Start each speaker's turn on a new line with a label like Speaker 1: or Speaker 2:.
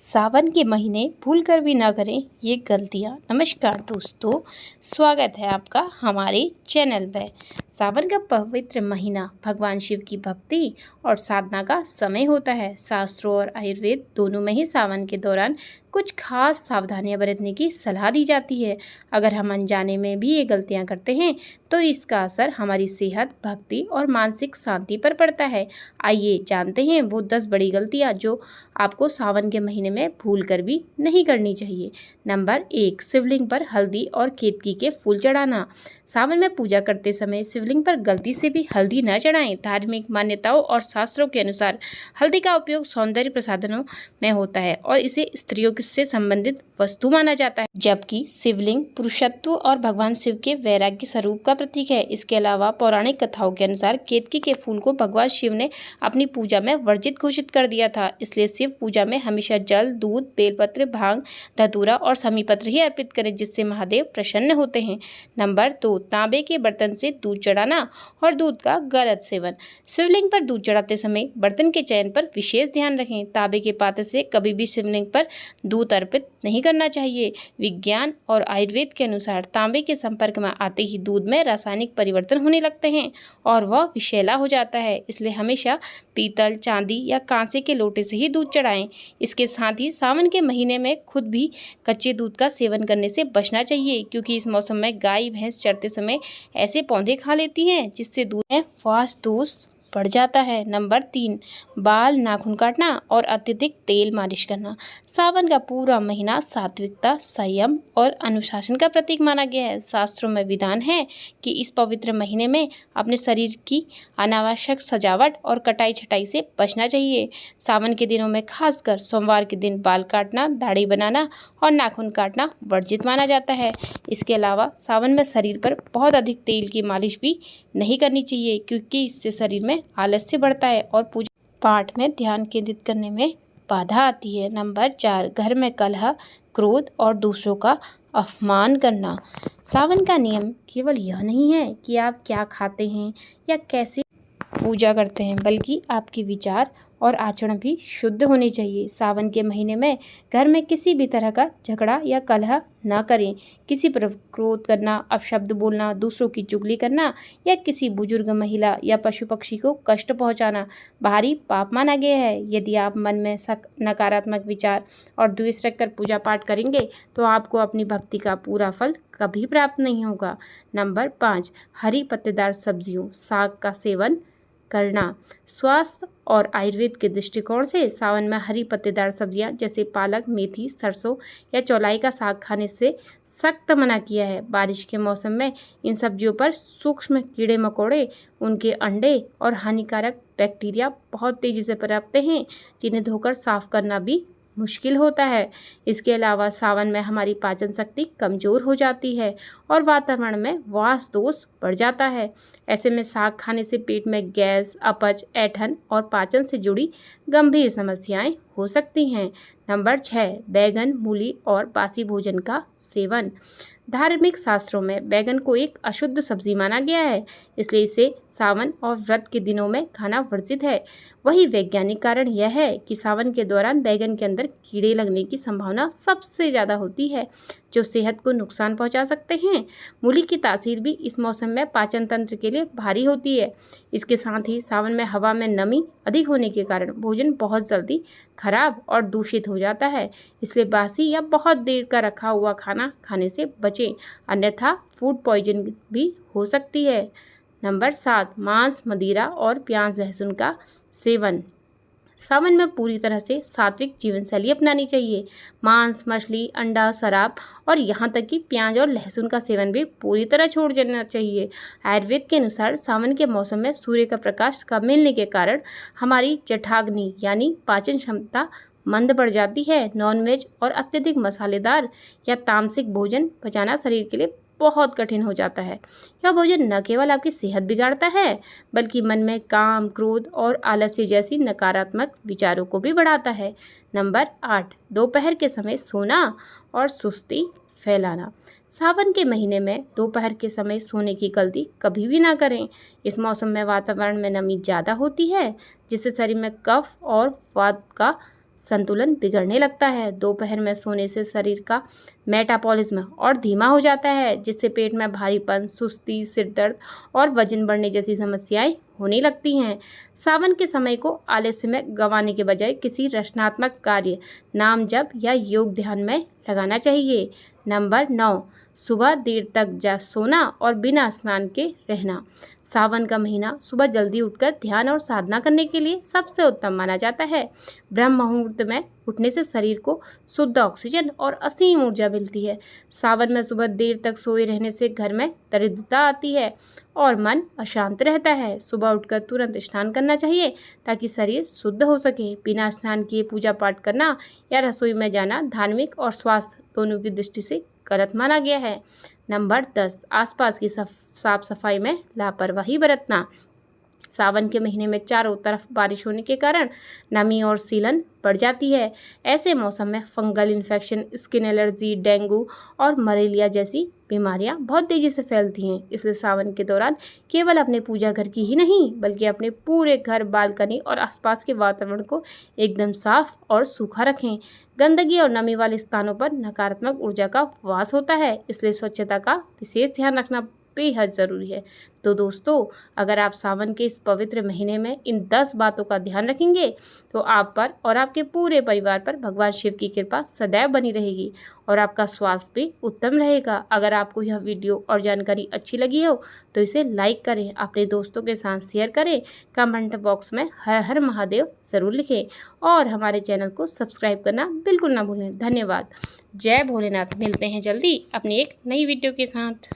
Speaker 1: सावन के महीने भूल कर भी ना करें ये गलतियाँ। नमस्कार दोस्तों, स्वागत है आपका हमारे चैनल पे। सावन का पवित्र महीना भगवान शिव की भक्ति और साधना का समय होता है। शास्त्रों और आयुर्वेद दोनों में ही सावन के दौरान कुछ खास सावधानियां बरतने की सलाह दी जाती है। अगर हम अनजाने में भी ये गलतियां करते हैं तो इसका असर हमारी सेहत, भक्ति और मानसिक शांति पर पड़ता है। आइए जानते हैं वो 10 बड़ी गलतियां जो आपको सावन के महीने में भूल कर भी नहीं करनी चाहिए। नंबर 1, शिवलिंग पर हल्दी और केतकी के फूल चढ़ाना। सावन में पूजा करते समय शिवलिंग पर गलती से भी हल्दी न चढ़ाएं। धार्मिक मान्यताओं और शास्त्रों के अनुसार हल्दी का उपयोग सौंदर्य प्रसाधनों में होता है और इसे स्त्रियों से संबंधित वस्तु माना जाता है, जबकि शिवलिंग पुरुषत्व और भगवान शिव के वैराग्य स्वरूप का प्रतीक है। इसके अलावा पौराणिक कथाओं के अनुसार केतकी के फूल को भगवान शिव ने अपनी पूजा में वर्जित घोषित कर दिया था, इसलिए शिव पूजा में हमेशा जल, दूध, बेलपत्र, भांग, धतूरा और समीपत्र ही अर्पित करें, जिससे महादेव प्रसन्न होते हैं। नंबर 2, तांबे के बर्तन से दूध चढ़ाना और दूध का गलत सेवन। शिवलिंग पर दूध चढ़ाते समय बर्तन के चयन पर विशेष ध्यान रखें। तांबे के पात्र से कभी भी शिवलिंग पर दूध अर्पित नहीं करना चाहिए। विज्ञान और आयुर्वेद के अनुसार तांबे के संपर्क में आते ही दूध में रासायनिक परिवर्तन होने लगते हैं और वह विषैला हो जाता है, इसलिए हमेशा पीतल, चांदी या कांसे के लोटे से ही दूध चढ़ाएं। इसके साथ ही सावन के महीने में खुद भी कच्चे दूध का सेवन करने से बचना चाहिए, क्योंकि इस मौसम में गाय भैंस चरते समय ऐसे पौधे खा लेती हैं जिससे दूध में वास दोष बढ़ जाता है। नंबर 3, बाल, नाखून काटना और अत्यधिक तेल मालिश करना। सावन का पूरा महीना सात्विकता, संयम और अनुशासन का प्रतीक माना गया है। शास्त्रों में विधान है कि इस पवित्र महीने में अपने शरीर की अनावश्यक सजावट और कटाई छटाई से बचना चाहिए। सावन के दिनों में खासकर सोमवार के दिन बाल काटना, दाढ़ी बनाना और नाखून काटना वर्जित माना जाता है। इसके अलावा सावन में शरीर पर बहुत अधिक तेल की मालिश भी नहीं करनी चाहिए, क्योंकि इससे शरीर में आलस्य बढ़ता है और पूजा पाठ में ध्यान केंद्रित करने में बाधा आती है। नंबर 4, घर में कलह, क्रोध और दूसरों का अपमान करना। सावन का नियम केवल यह नहीं है कि आप क्या खाते हैं या कैसे पूजा करते हैं, बल्कि आपके विचार और आचरण भी शुद्ध होने चाहिए। सावन के महीने में घर में किसी भी तरह का झगड़ा या कलह ना करें। किसी पर क्रोध करना, अपशब्द बोलना, दूसरों की चुगली करना या किसी बुजुर्ग, महिला या पशु पक्षी को कष्ट पहुंचाना भारी पाप माना गया है। यदि आप मन में नकारात्मक विचार और द्वेष रखकर पूजा पाठ करेंगे तो आपको अपनी भक्ति का पूरा फल कभी प्राप्त नहीं होगा। नंबर 5, हरी पत्तेदार सब्जियों, साग का सेवन करना। स्वास्थ्य और आयुर्वेद के दृष्टिकोण से सावन में हरी पत्तेदार सब्जियां जैसे पालक, मेथी, सरसों या चौलाई का साग खाने से सख्त मना किया है। बारिश के मौसम में इन सब्जियों पर सूक्ष्म कीड़े मकोड़े, उनके अंडे और हानिकारक बैक्टीरिया बहुत तेजी से पनपते हैं, जिन्हें धोकर साफ करना भी मुश्किल होता है। इसके अलावा सावन में हमारी पाचन शक्ति कमज़ोर हो जाती है और वातावरण में वास दोष बढ़ जाता है। ऐसे में साग खाने से पेट में गैस, अपच, ऐंठन और पाचन से जुड़ी गंभीर समस्याएं हो सकती हैं। नंबर 6, बैगन, मूली और बासी भोजन का सेवन। धार्मिक शास्त्रों में बैगन को एक अशुद्ध सब्जी माना गया है, इसलिए इसे सावन और व्रत के दिनों में खाना वर्जित है। वही वैज्ञानिक कारण यह है कि सावन के दौरान बैगन के अंदर कीड़े लगने की संभावना सबसे ज़्यादा होती है, जो सेहत को नुकसान पहुंचा सकते हैं। मूली की तासीर भी इस मौसम में पाचन तंत्र के लिए भारी होती है। इसके साथ ही सावन में हवा में नमी अधिक होने के कारण भोजन बहुत जल्दी खराब और दूषित हो जाता है, इसलिए बासी या बहुत देर का रखा हुआ खाना खाने से बचें, अन्यथा फूड पॉइजन भी हो सकती है। नंबर 7, मांस, मदिरा और प्याज लहसुन का सेवन। सावन में पूरी तरह से सात्विक जीवन शैली अपनानी चाहिए। मांस, मछली, अंडा, शराब और यहाँ तक कि प्याज और लहसुन का सेवन भी पूरी तरह छोड़ देना चाहिए। आयुर्वेद के अनुसार सावन के मौसम में सूर्य का प्रकाश कम मिलने के कारण हमारी जठराग्नि यानी पाचन क्षमता मंद बढ़ जाती है। नॉनवेज और अत्यधिक मसालेदार या तामसिक भोजन पचाना शरीर के लिए बहुत कठिन हो जाता है। यह भोजन न केवल आपकी सेहत बिगाड़ता है, बल्कि मन में काम, क्रोध और आलस्य जैसी नकारात्मक विचारों को भी बढ़ाता है। नंबर 8, दोपहर के समय सोना और सुस्ती फैलाना। सावन के महीने में दोपहर के समय सोने की गलती कभी भी ना करें। इस मौसम में वातावरण में नमी ज़्यादा होती है, जिससे शरीर में कफ और वात का संतुलन बिगड़ने लगता है। दोपहर में सोने से शरीर का मेटाबॉलिज्म और धीमा हो जाता है, जिससे पेट में भारीपन, सुस्ती, सिर दर्द और वजन बढ़ने जैसी समस्याएं होने लगती हैं। सावन के समय को आलस्य में गंवाने के बजाय किसी रचनात्मक कार्य, नाम जप या योग ध्यान में लगाना चाहिए। नंबर 9, सुबह देर तक सोना और बिना स्नान के रहना। सावन का महीना सुबह जल्दी उठकर ध्यान और साधना करने के लिए सबसे उत्तम माना जाता है। ब्रह्म मुहूर्त में उठने से शरीर को शुद्ध ऑक्सीजन और असीम ऊर्जा मिलती है। सावन में सुबह देर तक सोए रहने से घर में दरिद्रता आती है और मन अशांत रहता है। सुबह उठकर तुरंत स्नान करना चाहिए ताकि शरीर शुद्ध हो सके। बिना स्नान किए पूजा पाठ करना या रसोई में जाना धार्मिक और स्वास्थ्य दोनों की दृष्टि से गलत माना गया है। नंबर 10, आसपास की साफ सफाई में लापरवाही बरतना। सावन के महीने में चारों तरफ बारिश होने के कारण नमी और सीलन बढ़ जाती है। ऐसे मौसम में fungal infection, skin allergy, dengue और मलेरिया जैसी बीमारियां बहुत तेजी से फैलती हैं। इसलिए सावन के दौरान केवल अपने पूजा घर की ही नहीं बल्कि अपने पूरे घर, बालकनी और आसपास के वातावरण को एकदम साफ और सूखा रखें। गंदगी और नमी वाले स्थानों पर नकारात्मक ऊर्जा का वास होता है, इसलिए स्वच्छता का विशेष ध्यान रखना बेहद ज़रूरी है। तो दोस्तों, अगर आप सावन के इस पवित्र महीने में इन 10 बातों का ध्यान रखेंगे तो आप पर और आपके पूरे परिवार पर भगवान शिव की कृपा सदैव बनी रहेगी और आपका स्वास्थ्य भी उत्तम रहेगा। अगर आपको यह वीडियो और जानकारी अच्छी लगी हो तो इसे लाइक करें, अपने दोस्तों के साथ शेयर करें, कमेंट बॉक्स में हर हर महादेव ज़रूर लिखें और हमारे चैनल को सब्सक्राइब करना बिल्कुल ना भूलें। धन्यवाद। जय भोलेनाथ। मिलते हैं जल्दी अपनी एक नई वीडियो के साथ।